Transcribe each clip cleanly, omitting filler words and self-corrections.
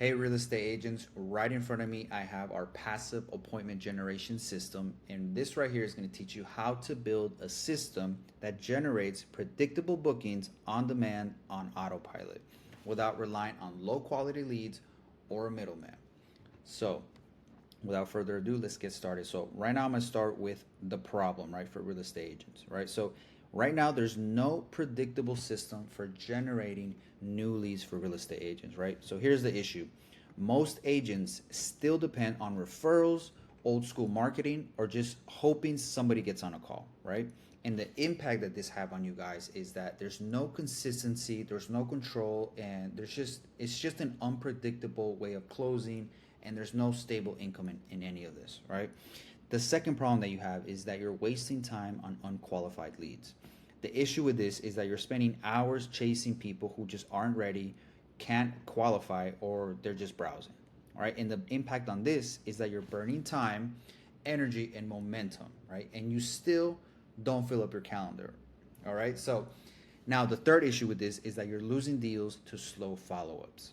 Hey, real estate agents, right in front of me, I have our passive appointment generation system. And this right here is going to teach you how to build a system that generates predictable bookings on demand on autopilot without relying on low quality leads or a middleman. So, without further ado, let's get started. So right now I'm gonna start with the problem, right, for real estate agents, right? So right now there's no predictable system for generating new leads for real estate agents, right? So here's the issue. Most agents still depend on referrals, old school marketing, or just hoping somebody gets on a call, right? And the impact that this have on you guys is that there's no consistency, there's no control, and it's just an unpredictable way of closing, and there's no stable income in any of this, right? The second problem that you have is that you're wasting time on unqualified leads. The issue with this is that you're spending hours chasing people who just aren't ready, can't qualify, or they're just browsing. All right. And the impact on this is that you're burning time, energy, and momentum, right? And you still don't fill up your calendar. All right. So now the third issue with this is that you're losing deals to slow follow ups.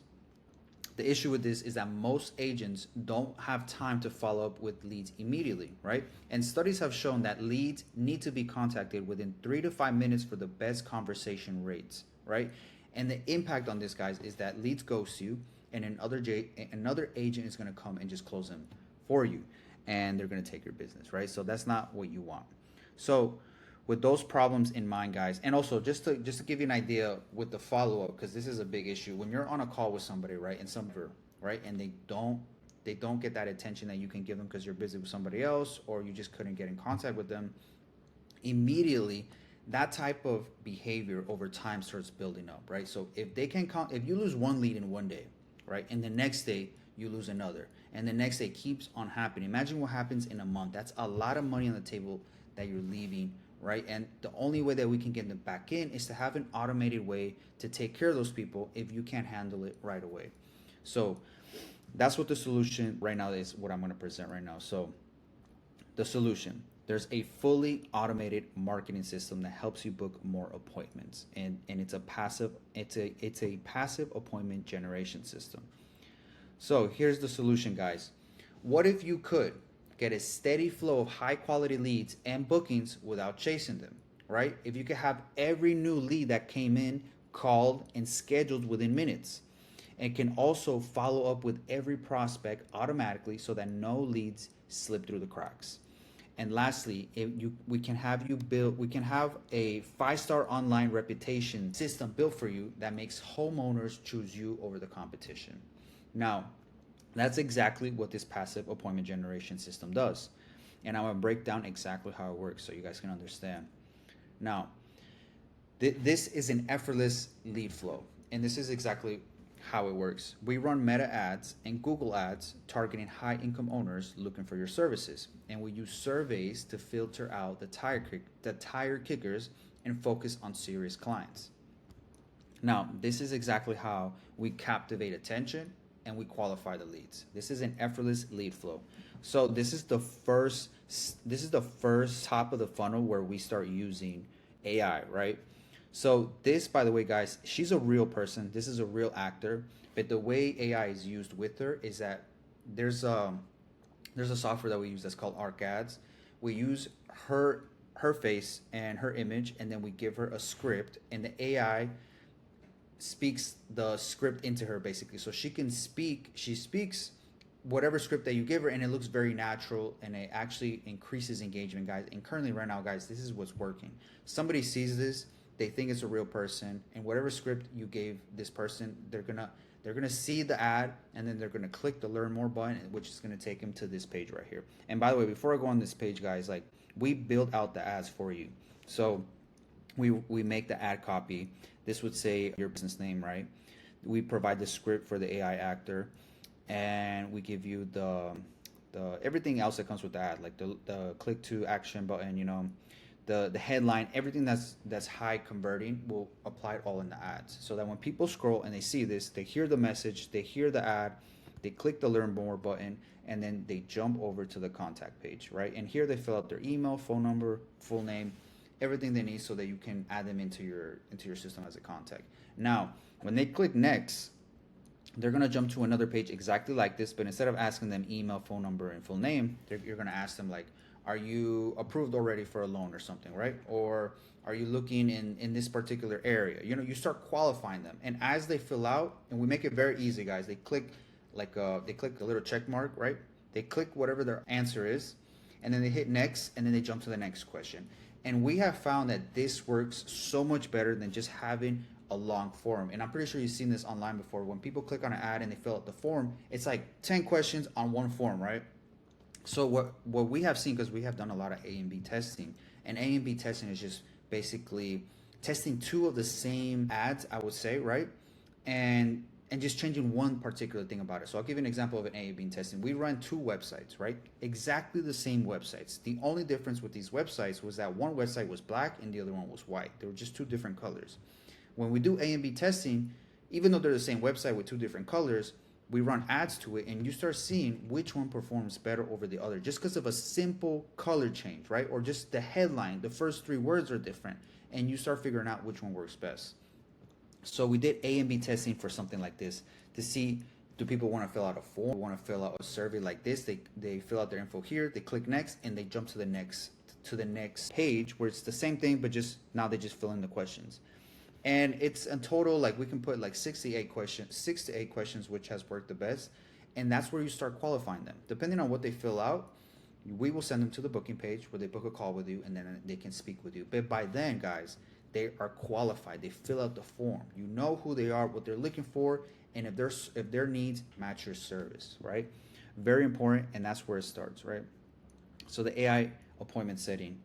The issue with this is that most agents don't have time to follow up with leads immediately, right? And studies have shown that leads need to be contacted within 3 to 5 minutes for the best conversation rates, right? And the impact on this, guys, is that leads ghost you, and another agent is going to come and just close them for you, and they're going to take your business, right? So that's not what you want. So with those problems in mind, guys, and also just to give you an idea with the follow up, because this is a big issue when you're on a call with somebody, right, and right, and they don't get that attention that you can give them because you're busy with somebody else, or you just couldn't get in contact with them immediately. That type of behavior over time starts building up, right? So if you lose one lead in one day, right, and the next day you lose another, and the next day keeps on happening. Imagine what happens in a month. That's a lot of money on the table that you're leaving, right? And the only way that we can get them back in is to have an automated way to take care of those people if you can't handle it right away. So that's what the solution right now is, what I'm going to present right now. So the solution, there's a fully automated marketing system that helps you book more appointments, and it's a passive appointment generation system. So here's the solution, guys. What if you could get a steady flow of high quality leads and bookings without chasing them, right? If you could have every new lead that came in called and scheduled within minutes, and can also follow up with every prospect automatically so that no leads slip through the cracks. And lastly, we can have a 5-star online reputation system built for you that makes homeowners choose you over the competition. Now, that's exactly what this passive appointment generation system does. And I'm going to break down exactly how it works so you guys can understand. Now, this is an effortless lead flow. And this is exactly how it works. We run meta ads and Google ads targeting high income owners looking for your services. And we use surveys to filter out the tire kickers and focus on serious clients. Now, this is exactly how we captivate attention and we qualify the leads. This is an effortless lead flow. So this is the first top of the funnel where we start using AI, right? So this, by the way, guys, she's a real person. This is a real actor. But the way AI is used with her is that there's a there's a software that we use that's called Arc Ads. We use her face and her image, and then we give her a script, and the AI speaks the script into her basically, so she speaks whatever script that you give her, and it looks very natural, and it actually increases engagement, guys. And currently right now, guys, this is what's working. Somebody sees this, they think it's a real person, and whatever script you gave this person, they're gonna see the ad, and then they're gonna click the learn more button, which is gonna take them to this page right here. And by the way, before I go on this page, guys, like, we build out the ads for you. So we make the ad copy. This would say your business name, right? We provide the script for the AI actor, and we give you the everything else that comes with the ad, like the click to action button, the headline, everything that's high converting, will apply it all in the ads, so that when people scroll and they see this, they hear the message, they hear the ad, they click the learn more button, and then they jump over to the contact page, right? And here they fill out their email, phone number, full name, everything they need so that you can add them into your system as a contact. Now, when they click next, they're going to jump to another page exactly like this, but instead of asking them email, phone number, and full name, you're going to ask them like, are you approved already for a loan or something, right? Or are you looking in this particular area? You know, you start qualifying them, and as they fill out, and we make it very easy, guys. They click a little check mark, right? They click whatever their answer is, and then they hit next, and then they jump to the next question. And we have found that this works so much better than just having a long form. And I'm pretty sure you've seen this online before. When people click on an ad and they fill out the form, it's like 10 questions on one form, right? So what we have seen, because we have done a lot of A and B testing, and A and B testing is just basically testing two of the same ads, I would say, right? And just changing one particular thing about it. So I'll give you an example of an A and B testing. We run two websites, right? Exactly the same websites. The only difference with these websites was that one website was black and the other one was white. They were just two different colors. When we do A and B testing, even though they're the same website with two different colors, we run ads to it and you start seeing which one performs better over the other just because of a simple color change, right? Or just the headline, the first three words are different, and you start figuring out which one works best. So we did A and B testing for something like this to see, do people want to fill out a form, want to fill out a survey like this. They fill out their info here, they click next, and they jump to the next page where it's the same thing, but just now they just fill in the questions. And it's a total, like we can put like 6 to 8 questions, which has worked the best. And that's where you start qualifying them. Depending on what they fill out, we will send them to the booking page where they book a call with you, and then they can speak with you. But by then, guys, they are qualified. They fill out the form. You know who they are, what they're looking for, and if their needs match your service, right? Very important, and that's where it starts, right? So the AI appointment setting,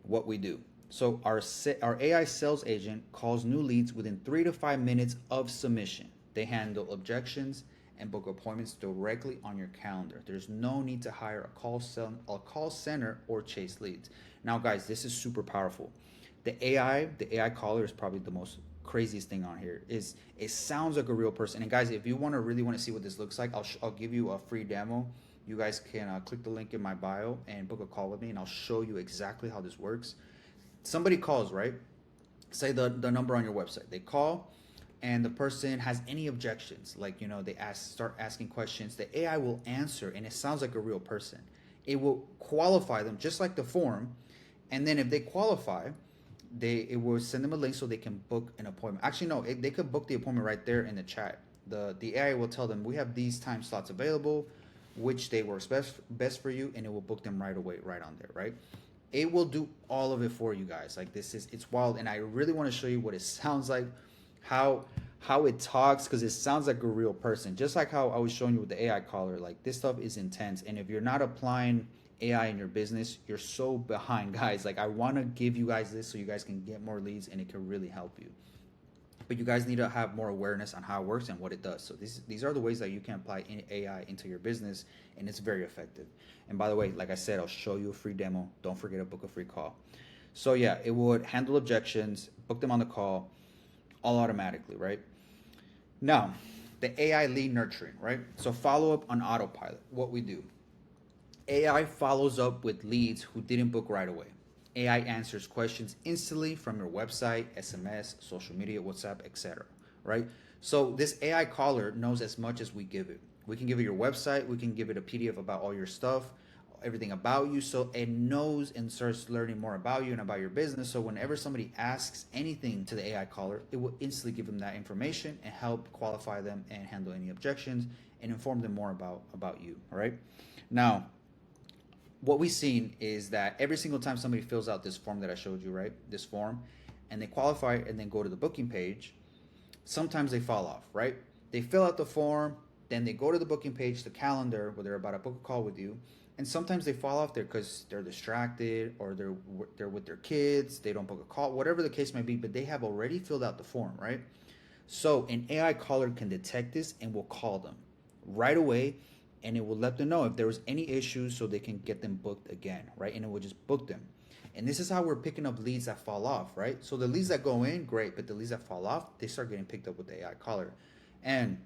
what we do. So our AI sales agent calls new leads within 3 to 5 minutes of submission. They handle objections and book appointments directly on your calendar. There's no need to hire a call center or chase leads. Now, guys, this is super powerful. The AI caller is probably the most craziest thing on here. Is it sounds like a real person. And guys, if you really want to see what this looks like, I'll give you a free demo. You guys can click the link in my bio and book a call with me, and I'll show you exactly how this works. Somebody calls, right? Say the number on your website. They call, and the person has any objections, like, they start asking questions. The AI will answer, and it sounds like a real person. It will qualify them just like the form, and then if they qualify, it will send them a link so they can book an appointment. Actually, no, they could book the appointment right there in the chat. The AI will tell them, we have these time slots available, which day works best for you, and it will book them right away, right on there, right? It will do all of it for you guys. Like, it's wild, and I really want to show you what it sounds like, how it talks, because it sounds like a real person, just like how I was showing you with the AI caller. Like, this stuff is intense, and if you're not applying AI in your business, you're so behind, guys. Like, I want to give you guys this so you guys can get more leads, and it can really help you. But you guys need to have more awareness on how it works and what it does. So these are the ways that you can apply AI into your business, and it's very effective. And by the way, like I said, I'll show you a free demo. Don't forget to book a free call. So yeah, it would handle objections, book them on the call, all automatically, right? Now, the AI lead nurturing, right? So follow up on autopilot. What we do, AI follows up with leads who didn't book right away. AI answers questions instantly from your website, SMS, social media, WhatsApp, etc. Right? So this AI caller knows as much as we give it. We can give it your website, we can give it a PDF about all your stuff, everything about you, so it knows and starts learning more about you and about your business. So whenever somebody asks anything to the AI caller, it will instantly give them that information and help qualify them and handle any objections and inform them more about you. All right? Now, what we've seen is that every single time somebody fills out this form that I showed you, right? This form, and they qualify and then go to the booking page, sometimes they fall off, right? They fill out the form, then they go to the booking page, the calendar, where they're about to book a call with you, and sometimes they fall off there because they're distracted or they're with their kids, they don't book a call, whatever the case may be, but they have already filled out the form, right? So an AI caller can detect this and will call them right away, and it will let them know if there was any issues so they can get them booked again, right? And it will just book them. And this is how we're picking up leads that fall off, right? So the leads that go in, great, but the leads that fall off, they start getting picked up with the AI caller. And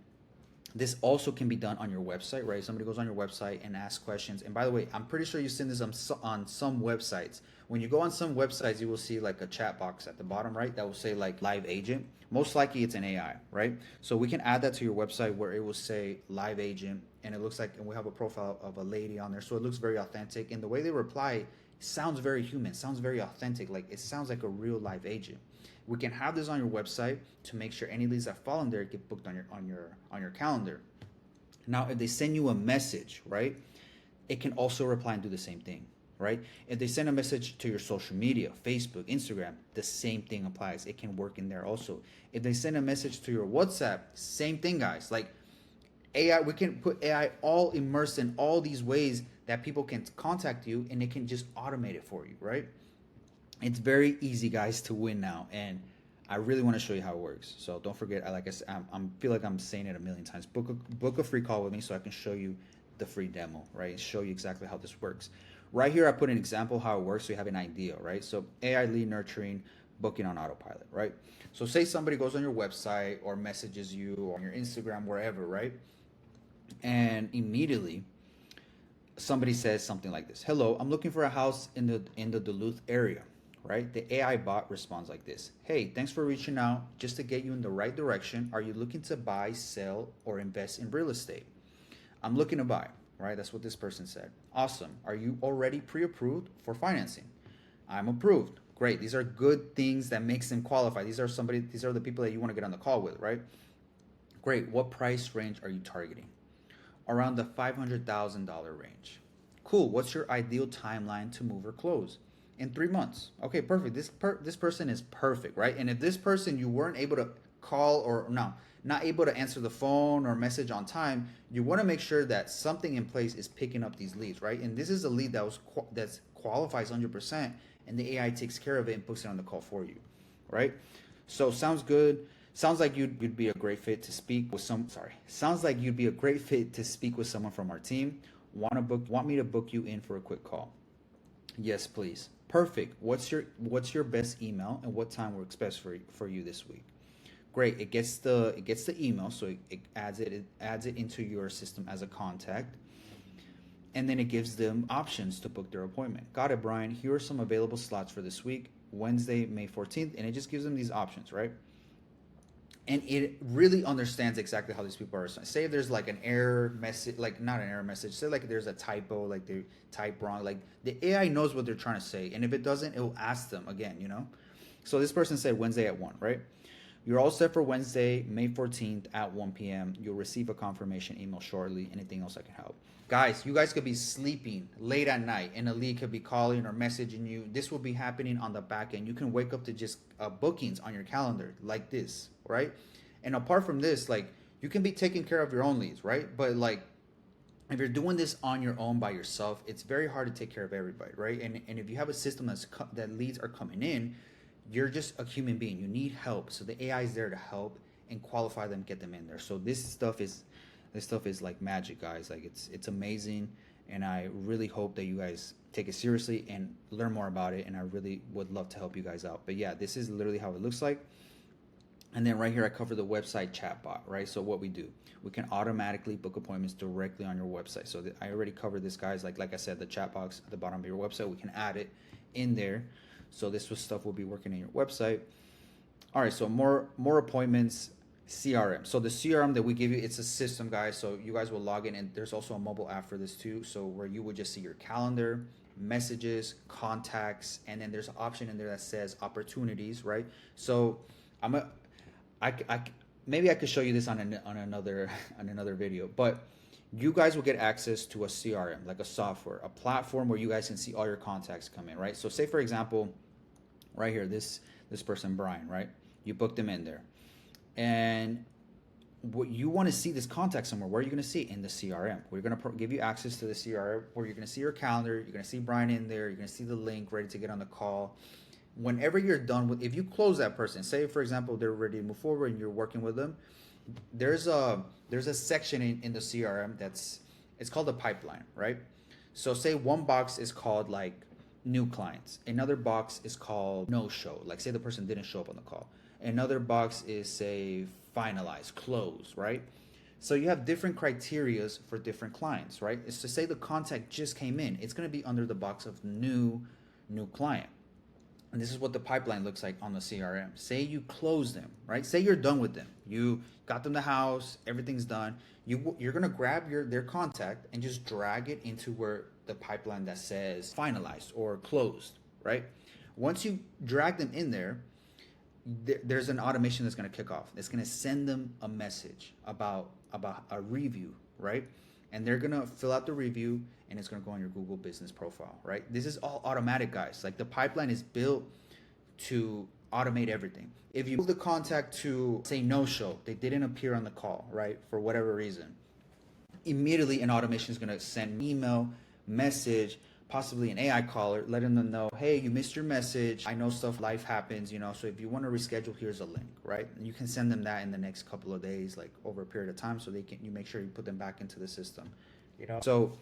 This also can be done on your website, right? Somebody goes on your website and asks questions. And by the way, I'm pretty sure you've seen this on some websites. When you go on some websites, you will see like a chat box at the bottom right that will say like live agent. Most likely it's an AI, right? So we can add that to your website where it will say live agent, and it looks like, and we have a profile of a lady on there. So it looks very authentic. And the way they reply sounds very human, sounds very authentic. Like it sounds like a real live agent. We can have this on your website to make sure any leads that fall in there get booked on your calendar. Now, if they send you a message, right, it can also reply and do the same thing, right? If they send a message to your social media, Facebook, Instagram, the same thing applies. It can work in there also. If they send a message to your WhatsApp, same thing, guys. Like AI, we can put AI all immersed in all these ways that people can contact you, and it can just automate it for you, right? It's very easy, guys, to win now, and I really want to show you how it works. So don't forget, like I said, I'm feel like I'm saying it a million times. Book a free call with me so I can show you the free demo, right? Show you exactly how this works. Right here, I put an example how it works so you have an idea, right? So AI lead nurturing, booking on autopilot, right? So say somebody goes on your website or messages you or on your Instagram, wherever, right? And immediately somebody says something like this: "Hello, I'm looking for a house in the Duluth area." Right? The AI bot responds like this: "Hey, thanks for reaching out. Just to get you in the right direction, are you looking to buy, sell, or invest in real estate?" "I'm looking to buy." Right? That's what this person said. "Awesome. Are you already pre-approved for financing?" "I'm approved." Great. These are good things that makes them qualify. These are the people that you want to get on the call with, right? Great. What price range are you targeting? Around the $500,000 range. Cool. What's your ideal timeline to move or close? In 3 months. Okay, perfect. This person is perfect, right? And if this person you weren't able to call, or no, not able to answer the phone or message on time, you want to make sure that something in place is picking up these leads, right? And this is a lead that qualifies 100%, and the AI takes care of it and puts it on the call for you, right? So sounds good. Sounds like you'd be a great fit to speak with some. Sorry. Sounds like you'd be a great fit to speak with someone from our team. Want me to book you in for a quick call? Yes, please. Perfect. What's your best email and what time works best for you this week? Great. It gets the email, so it adds it into your system as a contact, and then it gives them options to book their appointment. Got it, Brian. Here are some available slots for this week, Wednesday, May 14th, and it just gives them these options, right? And it really understands exactly how these people are. Say if there's like an error message, like not an error message, say like there's a typo, like they type wrong, like the AI knows what they're trying to say, and if it doesn't, it will ask them again. So this person said Wednesday at 1, right? You're all set for Wednesday, May 14th at 1 p.m. You'll receive a confirmation email shortly. Anything else I can help? Guys, you guys could be sleeping late at night and a lead could be calling or messaging you. This will be happening on the back end. You can wake up to just bookings on your calendar like this, right? And apart from this, like you can be taking care of your own leads, right? But like if you're doing this on your own by yourself, it's very hard to take care of everybody, right? And if you have a system that leads are coming in, you're just a human being. You need help, so the AI is there to help and qualify them, get them in there. So this stuff is like magic, guys. Like it's amazing, and I really hope that you guys take it seriously and learn more about it. And I really would love to help you guys out. But yeah, this is literally how it looks like. And then right here, I cover the website chatbot, right? So what we do, we can automatically book appointments directly on your website. So I already covered this, guys. Like I said, the chat box at the bottom of your website, we can add it in there. So this was stuff will be working in your website. All right, so more appointments, CRM. So the CRM that we give you, it's a system, guys. So you guys will log in, and there's also a mobile app for this too. So where you would just see your calendar, messages, contacts, and then there's an option in there that says opportunities, right? So I'm a I maybe I could show you this on another on another video, but you guys will get access to a CRM, like a software, a platform where you guys can see all your contacts come in, right? So say for example, right here, this person Brian, right? You booked him in there, and what you want to see this contact somewhere. Where are you going to see it? In the CRM? We're going to give you access to the CRM where you're going to see your calendar. You're going to see Brian in there. You're going to see the link ready to get on the call. Whenever you're done with, if you close that person, say for example they're ready to move forward and you're working with them, there's a section in the CRM it's called a pipeline, right? So say one box is called like new clients, another box is called no show, like say the person didn't show up on the call, another box is say finalize, close, right? So you have different criterias for different clients, right? It's to say the contact just came in. It's going to be under the box of new client. And this is what the pipeline looks like on the CRM. Say you close them, right? Say you're done with them. You got them the house, everything's done. You're gonna grab their contact and just drag it into where the pipeline that says finalized or closed, right? Once you drag them in there, there's an automation that's going to kick off. It's going to send them a message about a review, right? And they're going to fill out the review, and it's going to go on your Google business profile, right? This is all automatic, guys. Like, the pipeline is built to automate everything. If you move the contact to, say, no show, they didn't appear on the call, right, for whatever reason, immediately an automation is going to send an email, message, possibly an AI caller, letting them know, hey, you missed your message. I know life happens, so if you want to reschedule, here's a link, right? And you can send them that in the next couple of days, like over a period of time, so you make sure you put them back into the system, So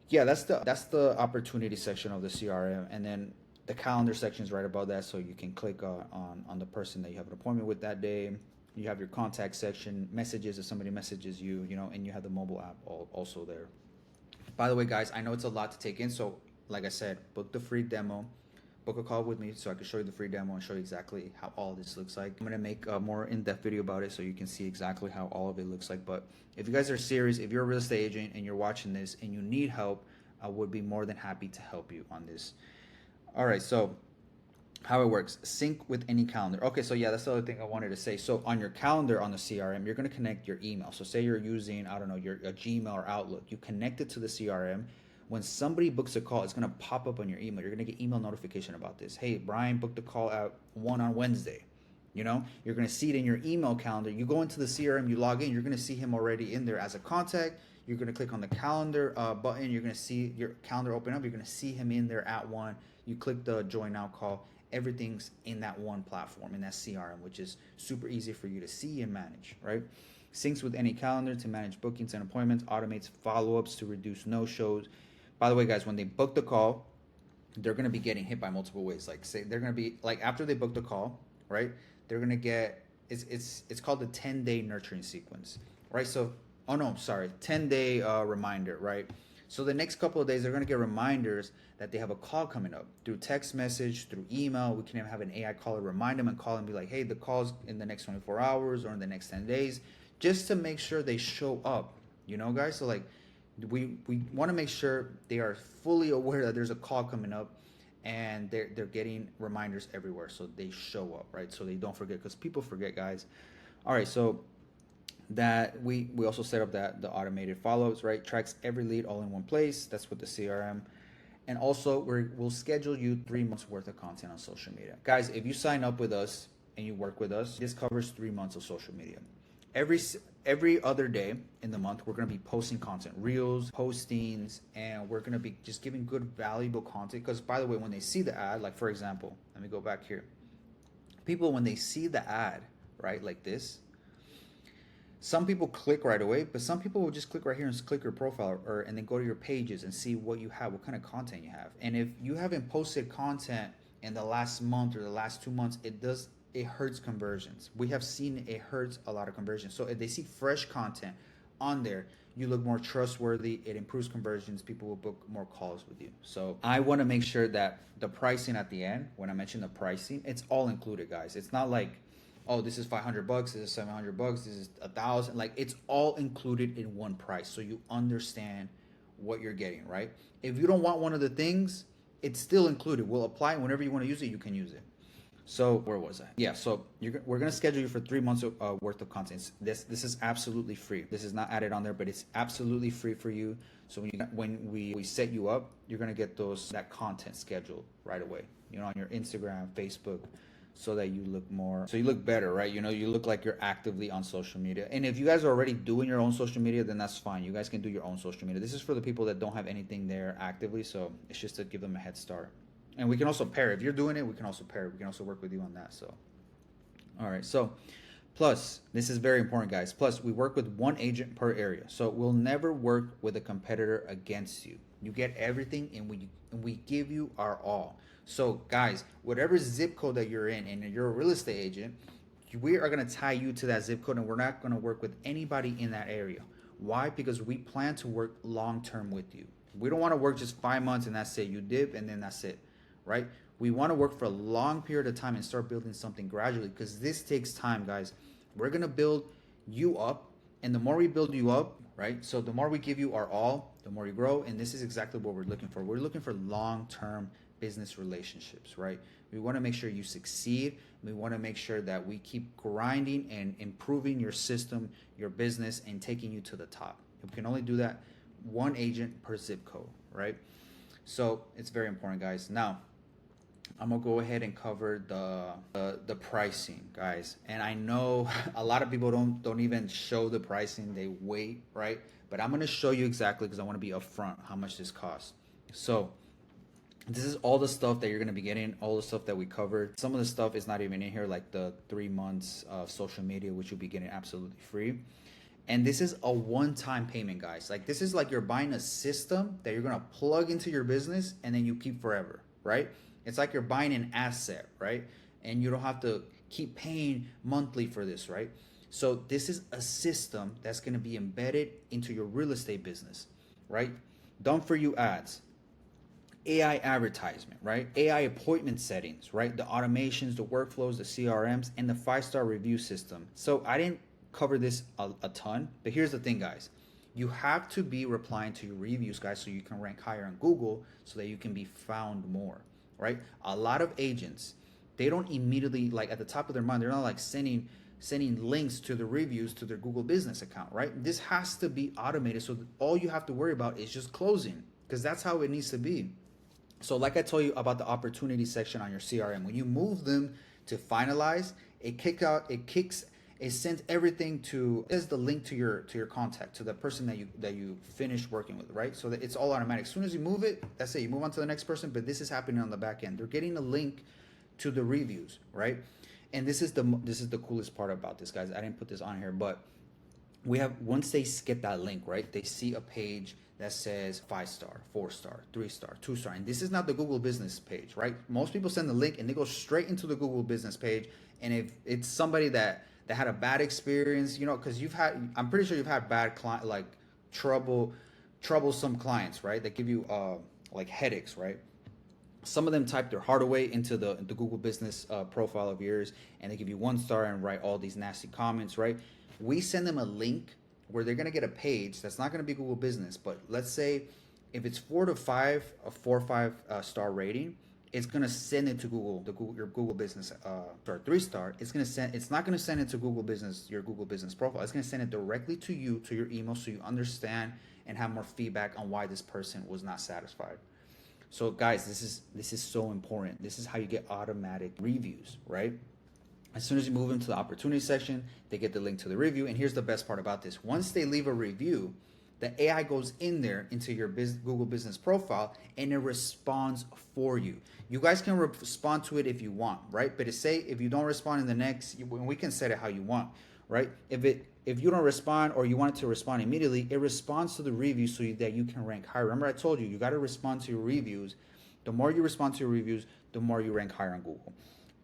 yeah, that's the opportunity section of the CRM, and then the calendar section is right above that, so you can click on the person that you have an appointment with that day. You have your contact section, messages if somebody messages you, and you have the mobile app also there. By the way, guys, I know it's a lot to take in, so like I said, book the free demo, book a call with me so I can show you the free demo and show you exactly how all this looks like. I'm gonna make a more in-depth video about it so you can see exactly how all of it looks like. But if you guys are serious, if you're a real estate agent and you're watching this and you need help, I would be more than happy to help you on this. All right, so how it works: sync with any calendar. Okay, so yeah, that's the other thing I wanted to say. So on your calendar on the CRM, you're going to connect your email. So say you're using, I don't know, a Gmail or Outlook. You connect it to the CRM. When somebody books a call, it's going to pop up on your email. You're going to get email notification about this. Hey, Brian booked a call at 1 on Wednesday. You're going to see it in your email calendar. You go into the CRM, you log in, you're going to see him already in there as a contact. You're going to click on the calendar button. You're going to see your calendar open up. You're going to see him in there at 1. You click the join now call. Everything's in that one platform, in that CRM, which is super easy for you to see and manage, right? Syncs with any calendar to manage bookings and appointments, automates follow-ups to reduce no-shows. By the way, guys, when they book the call, they're going to be getting hit by multiple ways. Like, say they're going to be, like, after they book the call, right, they're going to get, it's called the 10-day nurturing sequence, right? So, 10-day reminder, right? So the next couple of days, they're going to get reminders that they have a call coming up through text message, through email. We can even have an AI caller remind them and call and be like, hey, the call's in the next 24 hours or in the next 10 days, just to make sure they show up, guys? So, like, we want to make sure they are fully aware that there's a call coming up, and they're getting reminders everywhere, so they show up, right? So they don't forget, because people forget, guys. All right, so that we also set up that the automated follow-ups, right? Tracks every lead all in one place. That's with the CRM. And also we'll schedule you 3 months worth of content on social media. Guys, if you sign up with us and you work with us, this covers 3 months of social media. Every other day in the month, we're going to be posting content, reels, postings, and we're going to be just giving good, valuable content. Because, by the way, when they see the ad, like, for example, let me go back here. People, when they see the ad, right, like this, some people click right away, but some people will just click right here and click your profile, and then go to your pages and see what you have, what kind of content you have. And if you haven't posted content in the last month or the last 2 months, it hurts conversions. We have seen it hurts a lot of conversions. So if they see fresh content on there, you look more trustworthy. It improves conversions. People will book more calls with you. So I want to make sure that the pricing at the end, when I mention the pricing, it's all included, guys. It's not like, oh, this is $500, this is $700, this is $1,000. Like, it's all included in one price, so you understand what you're getting, right? If you don't want one of the things, it's still included. We'll apply it whenever you want to use it. You can use it. So where was I? Yeah, so we're gonna schedule you for 3 months worth of content. This is absolutely free. This is not added on there, but it's absolutely free for you. So when we set you up, you're gonna get that content scheduled right away. On your Instagram, Facebook, so that you look better, right? You look like you're actively on social media. And if you guys are already doing your own social media, then that's fine. You guys can do your own social media. This is for the people that don't have anything there actively, so it's just to give them a head start. And we can also pair. If you're doing it, we can also pair. We can also work with you on that. So, all right. So, plus, this is very important, guys. Plus, we work with one agent per area. So we'll never work with a competitor against you. You get everything, and we give you our all. So, guys, whatever zip code that you're in, and you're a real estate agent, we are going to tie you to that zip code, and we're not going to work with anybody in that area. Why? Because we plan to work long term with you. We don't want to work just 5 months and that's it. You dip and then that's it, right? We want to work for a long period of time and start building something gradually, because this takes time, guys. We're going to build you up, and the more we build you up, right? So the more we give you our all, the more you grow, and this is exactly what we're looking for. We're looking for long-term business relationships, right? We want to make sure you succeed. We want to make sure that we keep grinding and improving your system, your business, and taking you to the top. We can only do that one agent per zip code, right? So it's very important, guys. Now, I'm gonna go ahead and cover the pricing, guys. And I know a lot of people don't even show the pricing; they wait, right? But I'm gonna show you exactly, because I want to be upfront how much this costs. So this is all the stuff that you're gonna be getting, all the stuff that we covered. Some of the stuff is not even in here, like the 3 months of social media, which you'll be getting absolutely free. And this is a one-time payment, guys. Like, this is like you're buying a system that you're gonna plug into your business and then you keep forever, right? It's like you're buying an asset, right? And you don't have to keep paying monthly for this, right? So this is a system that's gonna be embedded into your real estate business, right? Done for you ads, AI advertisement, right? AI appointment settings, right? The automations, the workflows, the CRMs, and the 5-star review system. So I didn't cover this a ton, but here's the thing, guys. You have to be replying to your reviews, guys, so you can rank higher on Google, so that you can be found more, right? A lot of agents, they don't immediately, like, at the top of their mind, they're not like sending links to the reviews to their Google business account, right? This has to be automated, so all you have to worry about is just closing, because that's how it needs to be. So like I told you about the opportunity section on your CRM, when you move them to finalize, it sends everything to, is the link to your contact, to the person that you finished working with, right? So that it's all automatic. As soon as you move it, that's it. You move on to the next person, but this is happening on the back end. They're getting a link to the reviews, right? And this is the coolest part about this, guys. I didn't put this on here, but we have, once they get that link, right, they see a page that says 5-star, 4-star, 3-star, 2-star, and this is not the Google business page, right? Most people send the link and they go straight into the Google business page. And if it's somebody that had a bad experience, you know, because I'm pretty sure you've had bad client, like troublesome clients, right, that give you like headaches, right? Some of them type their heart away into the Google business profile of yours, and they give you 1-star and write all these nasty comments, right? We send them a link where they're gonna get a page that's not gonna be Google business, but let's say if it's 4 to 5, a 4 or 5 star rating, it's gonna send it to your Google business, or 3-star. It's not gonna send it to Google business, your Google business profile. It's gonna send it directly to you, to your email, so you understand and have more feedback on why this person was not satisfied. So guys, this is so important. This is how you get automatic reviews, right? As soon as you move into the opportunity section, they get the link to the review. And here's the best part about this. Once they leave a review, the AI goes in there into your Google business profile and it responds for you. You guys can respond to it if you want, right? But if you don't respond in the next, we can set it how you want, right? If you don't respond, or you want it to respond immediately, it responds to the review so that you can rank higher. Remember, I told you got to respond to your reviews. The more you respond to your reviews, the more you rank higher on Google.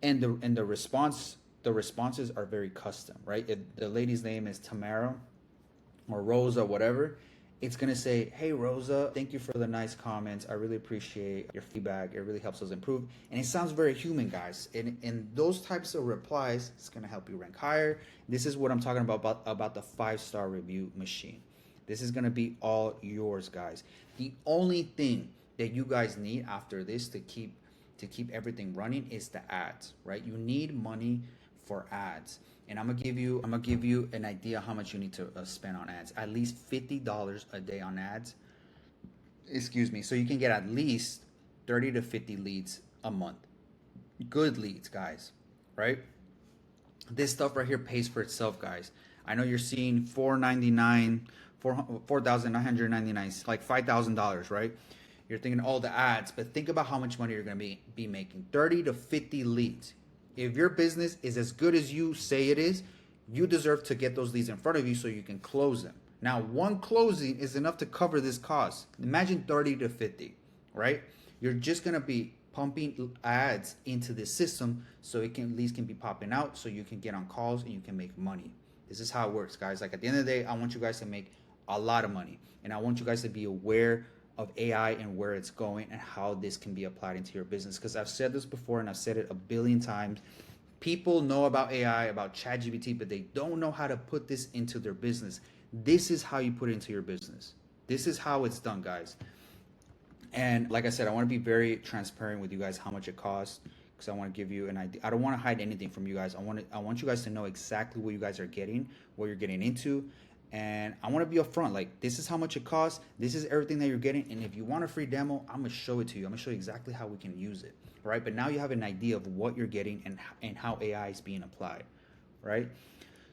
And the responses are very custom, right? If the lady's name is Tamara or Rosa, whatever, it's gonna say, "Hey Rosa, thank you for the nice comments. I really appreciate your feedback. It really helps us improve." And it sounds very human, guys. And those types of replies, it's gonna help you rank higher. This is what I'm talking about the 5-star review machine. This is gonna be all yours, guys. The only thing that you guys need after this to keep everything running is the ads, right? You need money for ads. And I'm gonna give you an idea how much you need to spend on ads. At least $50 a day on ads. Excuse me. So you can get at least 30 to 50 leads a month. Good leads, guys, right? This stuff right here pays for itself, guys. I know you're seeing $4,999, like $5,000, right? You're thinking all the ads, but think about how much money you're gonna be making. 30 to 50 leads. If your business is as good as you say it is, you deserve to get those leads in front of you so you can close them. Now, one closing is enough to cover this cost. Imagine 30 to 50, right? You're just gonna be pumping ads into this system so it can leads can be popping out so you can get on calls and you can make money. This is how it works, guys. Like at the end of the day, I want you guys to make a lot of money, and I want you guys to be aware of AI and where it's going and how this can be applied into your business. Because I've said this before and I've said it a billion times. People know about AI, about ChatGPT, but they don't know how to put this into their business. This is how you put it into your business. This is how it's done, guys. And like I said, I want to be very transparent with you guys how much it costs because I want to give you an idea. I don't want to hide anything from you guys. I want you guys to know exactly what you guys are getting, what you're getting into, and I want to be upfront. Like this is how much it costs. This is everything that you're getting. And if you want a free demo, I'm gonna show it to you. I'm gonna show you exactly how we can use it, right? But now you have an idea of what you're getting and how AI is being applied, right?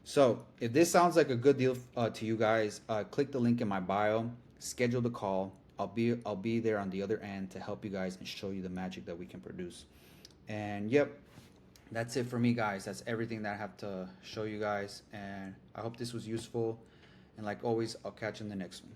So if this sounds like a good deal to you guys, click the link in my bio, schedule the call. I'll be there on the other end to help you guys and show you the magic that we can produce. And yep, that's it for me, guys. That's everything that I have to show you guys. And I hope this was useful. And like always, I'll catch you in the next one.